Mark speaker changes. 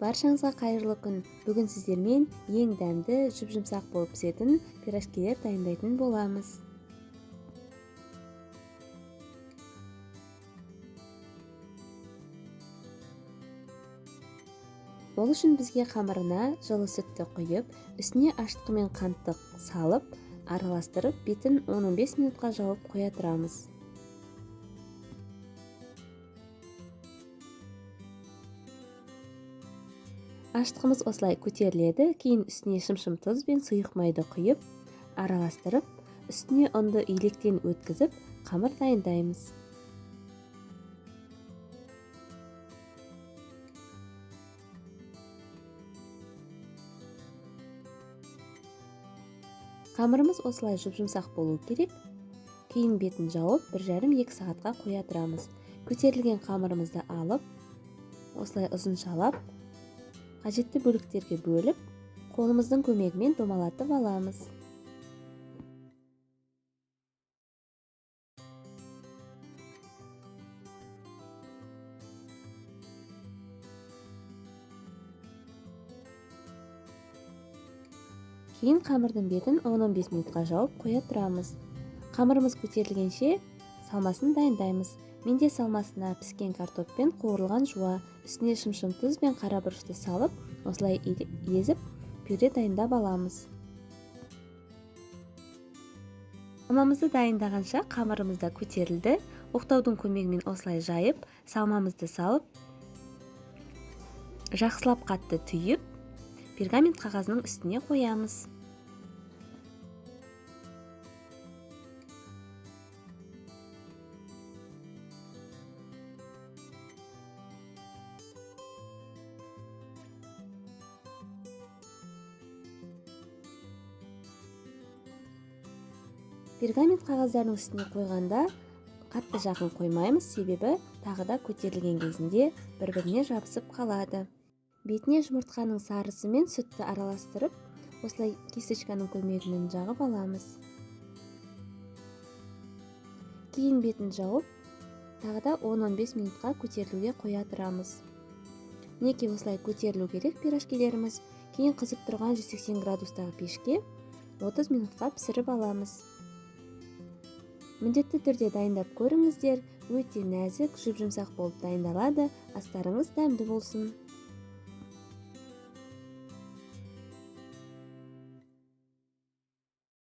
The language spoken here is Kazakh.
Speaker 1: Баршаңызға қайырлы күн. Бүгін сіздермен ең дәмді, жұп-жұмсақ болып пісетін пирожкилер дайындайтын боламыз. Ол үшін бізге қамырына жылы сүтті құйып, үстіне аштығы мен қантты салып, араластырып, бетін 10-15 минутқа жауып қоя тұрамыз. Аштығымыз осылай көтеріледі, кейін үстіне шым-шым тұз бен сұйық майды құйып, араластырып, үстіне ұнды илектен өткізіп, қамыр дайындаймыз. Қамырымыз осылай жұп-жұмсақ болу керек. Кейін бетін жауып, 1,5-2 сағатқа қоя тұрамыз. Көтерілген қамырымызды алып, осылай ұзыншалап, қажетті бөліктерге бөліп, қолымыздың көмегімен домалатып аламыз. Кейін қамырдың бетін 10-15 минутқа жауып қоя тұрамыз. Қамырымыз көтерілгенше салмасын дайындаймыз. Менде салмасына піскен картоп пен қуырылған жуа, үстіне шым-шым тұз бен қара бұрышты салып, осылай езіп, пюре дайындап аламыз. Салмамызды дайындағанша қамырымызда көтерілді. Оқтаудың көмегімен осылай жайып, салмамызды салып, жақсылап қатты түйіп, пергамент қағазының үстіне қоямыз. Пергамент қағаздардың үстіне қойғанда қатты жақын қоймаймыз, себебі тағы да көтерілген кезінде бір-біріне жабысып қалады. Бетіне жұмыртқаның сарысы мен сүтті араластырып, осылай кисточканың көмегімен жағып аламыз. Кейін бетін жауып, тағы да 10-15 минутқа көтерілуге қоя тұрамыз. Мінекей осылай көтерілу керек пирожкилеріміз. Кейін қызып тұрған 180 градустағы пешке 30 минутқа пісіріп аламыз. Міндетті түрде дайындап көріңіздер, өте нәзік, жұп-жұмсақ болып дайындалады. Астарыңыз дәмді болсын.